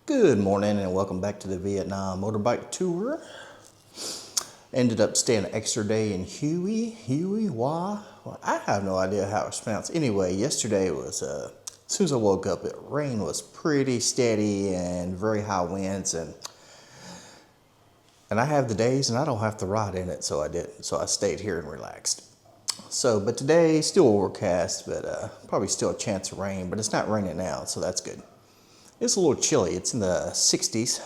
Good morning and welcome back to the Vietnam Motorbike Tour. Ended up staying an extra day in Huey, Wa. Well, I have no idea how it's pronounced. Anyway, yesterday was, as soon as I woke up, the rain was pretty steady and very high winds. And I have the days and I don't have to ride in it, so I didn't. So I stayed here and relaxed. But today, still overcast, but probably still a chance of rain, but it's not raining now, so that's good. It's a little chilly. It's in the 60s.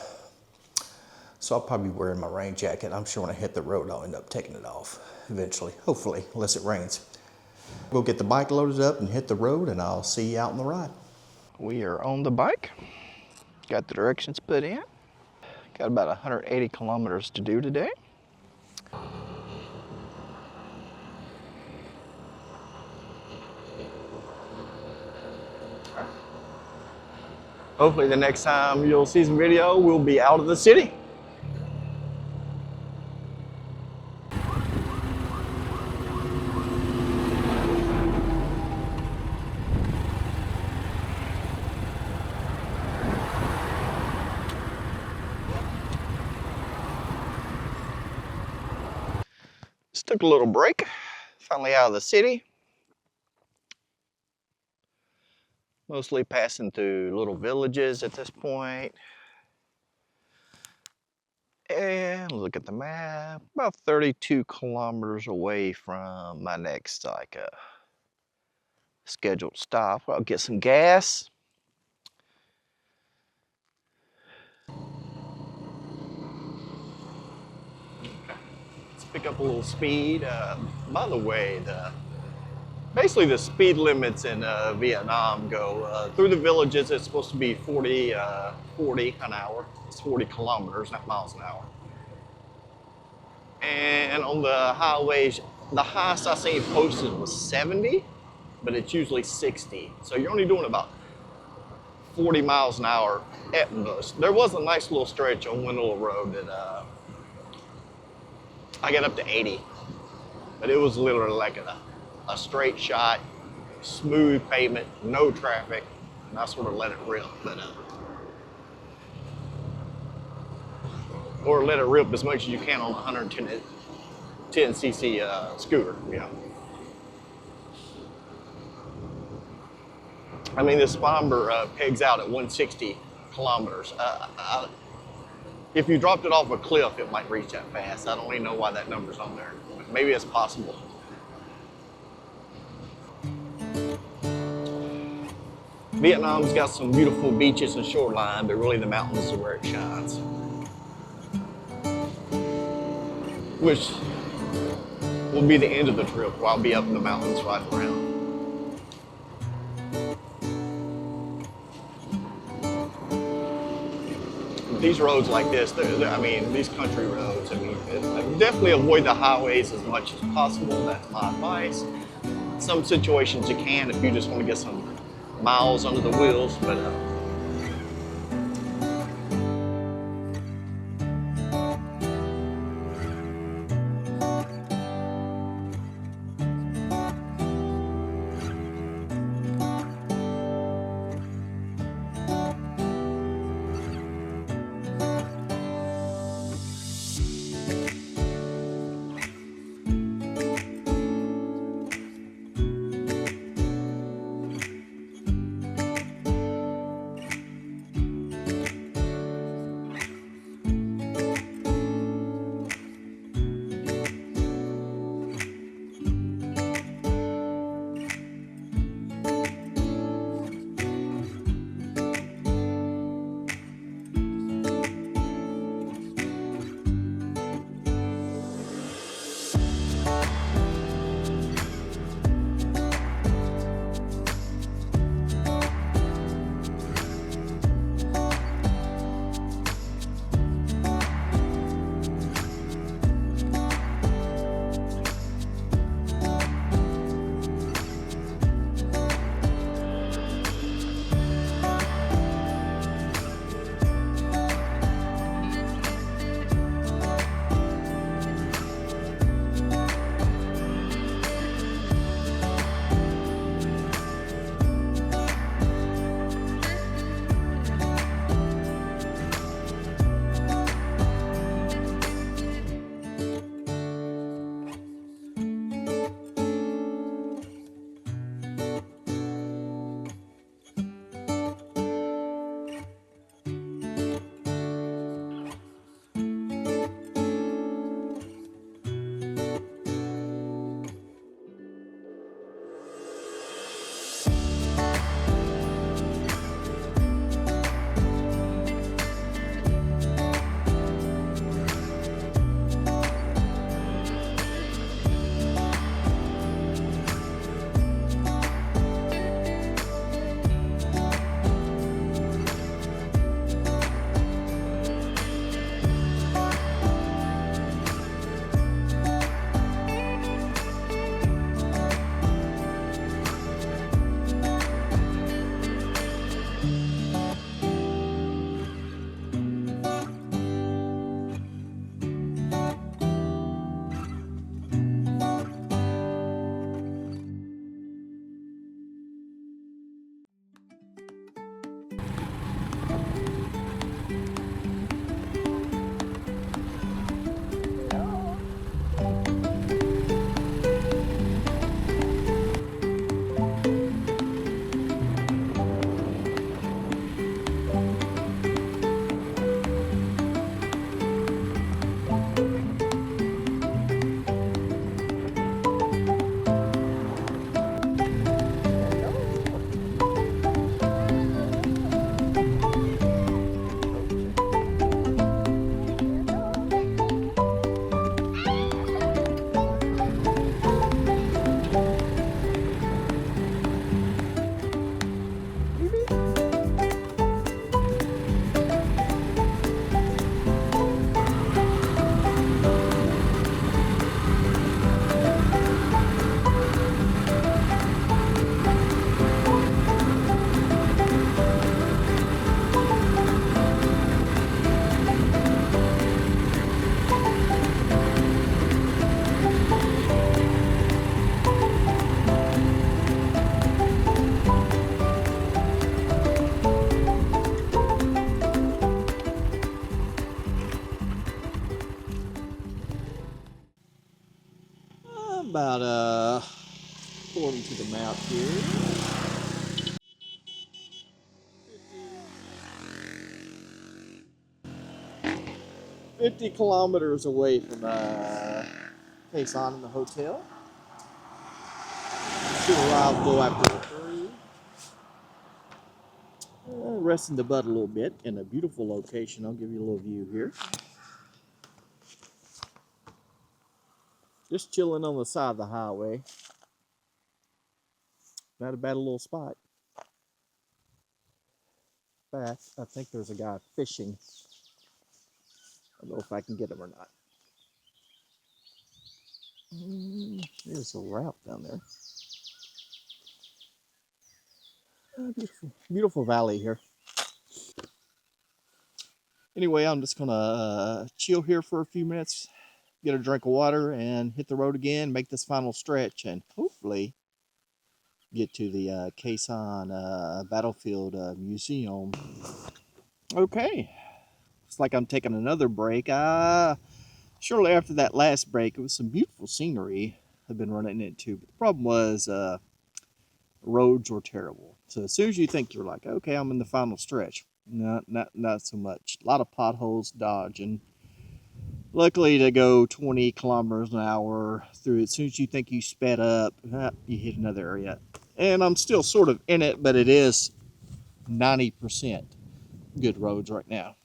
So I'll probably be wearing my rain jacket. I'm sure when I hit the road, I'll end up taking it off eventually, hopefully, unless it rains. We'll get the bike loaded up and hit the road, and I'll see you out on the ride. We are on the bike. Got the directions put in. Got about 180 kilometers to do today. Hopefully the next time you'll see some video, we'll be out of the city. Just took a little break, finally out of the city. Mostly passing through little villages at this point. And look at the map, about 32 kilometers away from my next scheduled stop. I'll get some gas. Let's pick up a little speed. By the way, basically the speed limits in Vietnam go through the villages. It's supposed to be 40 an hour. It's 40 kilometers, not miles an hour. And on the highways, the highest I seen posted was 70, but it's usually 60. So you're only doing about 40 miles an hour at most. There was a nice little stretch on Windle Road that I got up to 80, but it was literally like a straight shot, smooth pavement, no traffic, and I sort of let it rip, or let it rip as much as you can on a 110cc scooter, you know. I mean, this bomber pegs out at 160 kilometers. If you dropped it off a cliff, it might reach that fast. I don't even know why that number's on there, but maybe it's possible. Vietnam's got some beautiful beaches and shoreline, but really the mountains are where it shines. Which will be the end of the trip, where I'll be up in the mountains riding around. These roads like this, I mean, these country roads, I mean, definitely avoid the highways as much as possible. That's my advice. Some situations you can if you just want to get some miles under the wheels, but about, according to the map here, 50 kilometers away from Quezon in the hotel. Should arrive a little after 3. Resting the butt a little bit in a beautiful location. I'll give you a little view here. Just chilling on the side of the highway. Not a bad little spot. But I think there's a guy fishing. I don't know if I can get him or not. There's a route down there. Beautiful, beautiful valley here. Anyway, I'm just gonna chill here for a few minutes, get a drink of water, and hit the road again, make this final stretch, and hopefully get to the Quezon Battlefield Museum. Okay, looks like I'm taking another break. Shortly after that last break, it was some beautiful scenery I've been running into, but the problem was roads were terrible. So as soon as you think you're like, okay, I'm in the final stretch, not so much. A lot of potholes, dodging. Luckily, to go 20 kilometers an hour through it, as soon as you think you sped up, you hit another area. And I'm still sort of in it, but it is 90% good roads right now.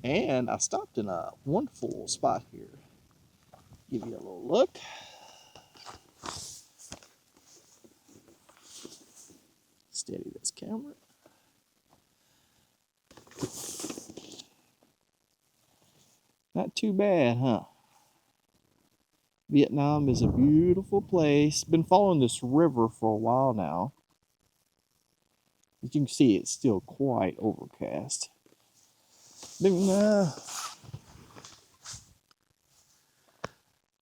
And I stopped in a wonderful spot here. Give you a little look. Steady this camera. Not too bad, huh? Vietnam is a beautiful place. Been following this river for a while now. As you can see, it's still quite overcast. Been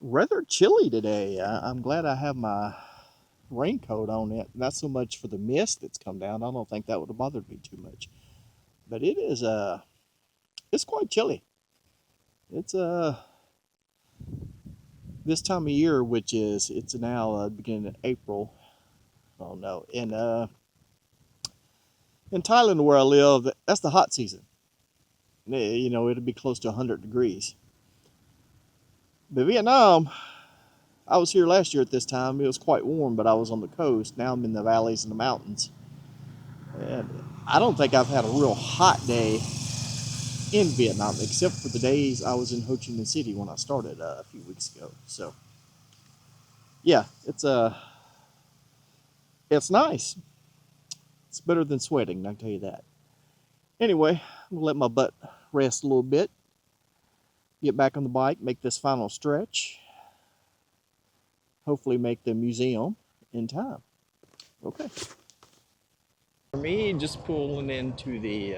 rather chilly today. I'm glad I have my raincoat on it. Not so much for the mist that's come down. I don't think that would have bothered me too much. But it is it's quite chilly. It's this time of year, which is it's now beginning of April. Oh no, in Thailand where I live, that's the hot season. You know, it'll be close to 100 degrees. But Vietnam, I was here last year at this time. It was quite warm, but I was on the coast. Now I'm in the valleys and the mountains. And I don't think I've had a real hot day in Vietnam, except for the days I was in Ho Chi Minh City when I started a few weeks ago. So, yeah, it's nice. It's better than sweating, I can tell you that. Anyway, I'm gonna let my butt rest a little bit. Get back on the bike, make this final stretch. Hopefully make the museum in time. Okay. For me, just pulling into the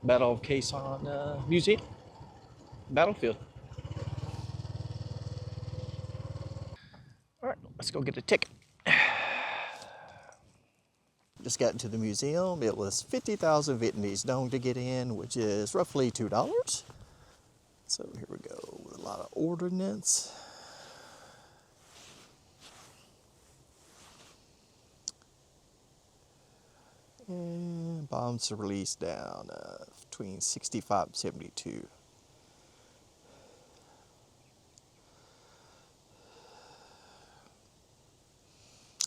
Battle of Quezon Museum, battlefield. All right, let's go get a ticket. Just got into the museum. It was 50,000 Vietnamese dong to get in, which is roughly $2. So here we go with a lot of ordnance. And bombs are released down between 65 and 72.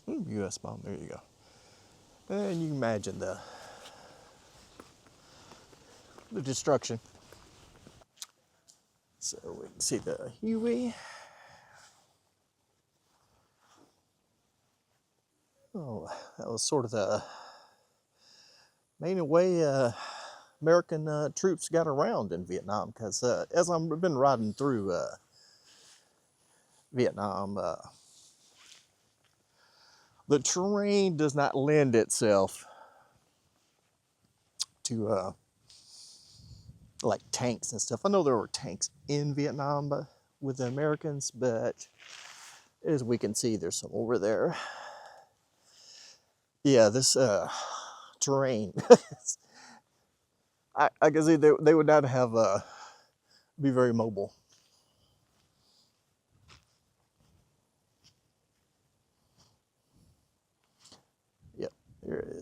Ooh, U.S. bomb, there you go. And you can imagine the destruction. So we can see the Huey. Oh, that was sort of the main way American troops got around in Vietnam, because as I've been riding through Vietnam, the terrain does not lend itself to like tanks and stuff. I know there were tanks in Vietnam with the Americans, but as we can see, there's some over there. Yeah, this terrain, I can see they would not have be very mobile.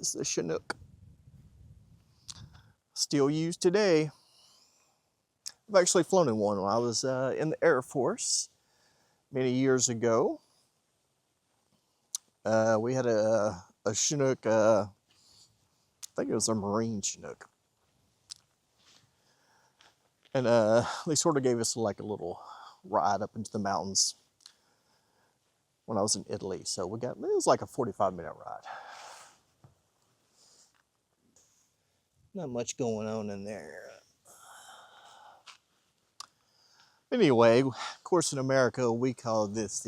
is the Chinook. Still used today. I've actually flown in one when I was in the Air Force many years ago. We had a Chinook, I think it was a Marine Chinook. And they sort of gave us like a little ride up into the mountains when I was in Italy. So it was like a 45-minute ride. Not much going on in there. Anyway, of course in America we call this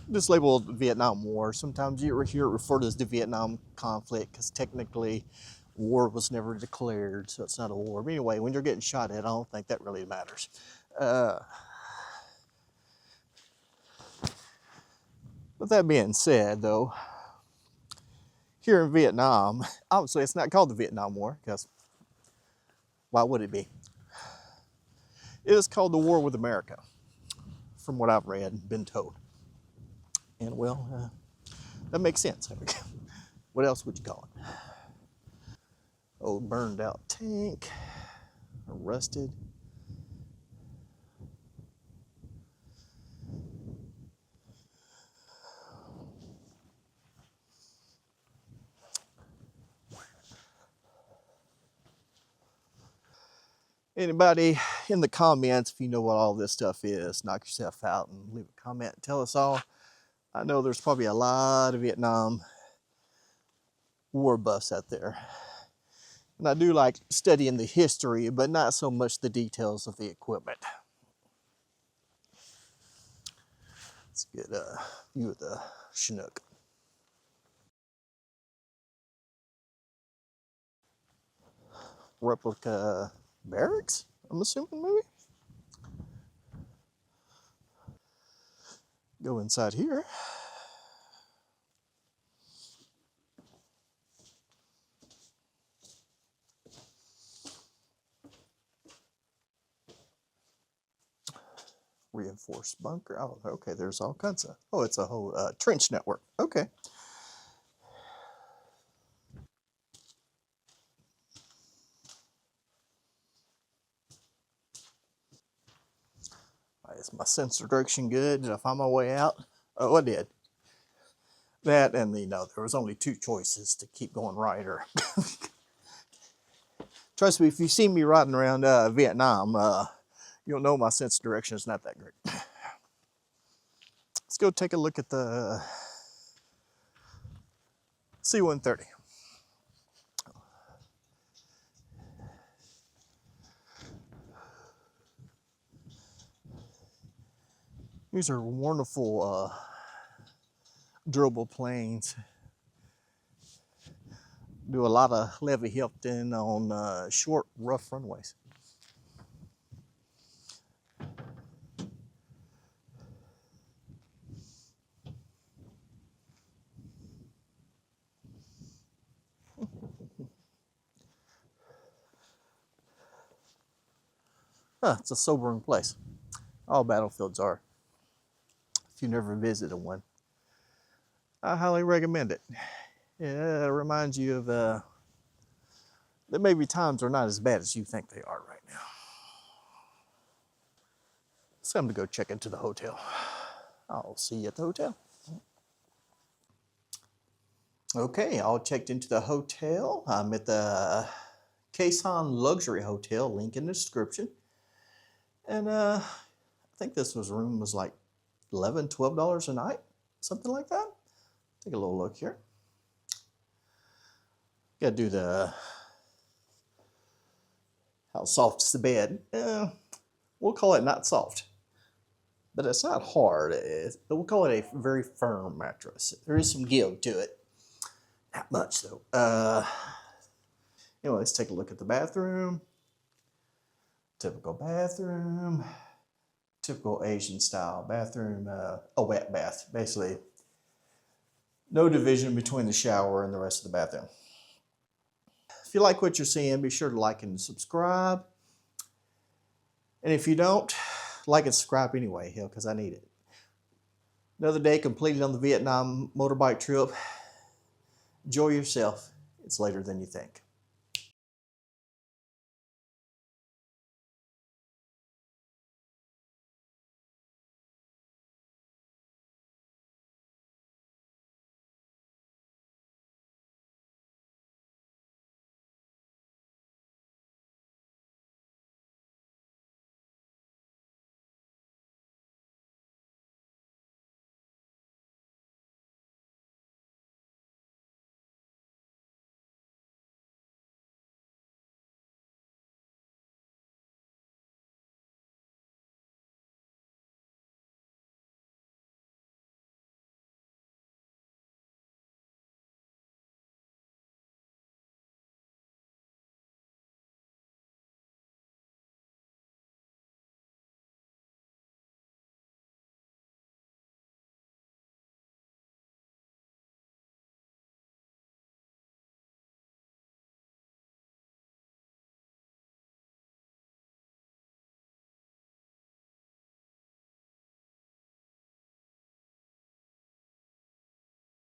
this labeled Vietnam War. Sometimes you hear it referred to as the Vietnam conflict because technically war was never declared, so it's not a war. But anyway, when you're getting shot at, I don't think that really matters. With that being said, though, here in Vietnam, obviously it's not called the Vietnam War because why would it be? It is called the War with America, from what I've read and been told. And well, that makes sense. What else would you call it? Old burned out tank, rusted. Anybody in the comments, if you know what all this stuff is, knock yourself out and leave a comment and tell us all. I know there's probably a lot of Vietnam War buffs out there. And I do like studying the history, but not so much the details of the equipment. Let's get a view of the Chinook. Replica barracks, I'm assuming, maybe? Go inside here. Reinforced bunker. Oh, okay, there's all kinds of, oh, it's a whole trench network. Okay. Is my sense of direction good? Did I find my way out? Oh, I did. That and there was only two choices to keep going right or. Trust me, if you see me riding around Vietnam, you'll know my sense of direction is not that great. Let's go take a look at the C-130. These are wonderful durable planes. Do a lot of levee lifting on short, rough runways. It's a sobering place. All battlefields are. If you never visited one, I highly recommend it. Yeah, it reminds you of that maybe times are not as bad as you think they are right now. It's time to go check into the hotel. I'll see you at the hotel. Okay, all checked into the hotel. I'm at the Quezon Luxury Hotel, link in the description. And I think this room was like $11, $12 a night, something like that. Take a little look here. Gotta do how soft is the bed. We'll call it not soft, but it's not hard. We'll call it a very firm mattress. There is some give to it. Not much though. Anyway, let's take a look at the bathroom. Typical bathroom. Typical Asian style bathroom. A wet bath, basically. No division between the shower and the rest of the bathroom. If you like what you're seeing, be sure to like and subscribe. And if you don't, like and subscribe anyway, because I need it. Another day completed on the Vietnam motorbike trip. Enjoy yourself. It's later than you think.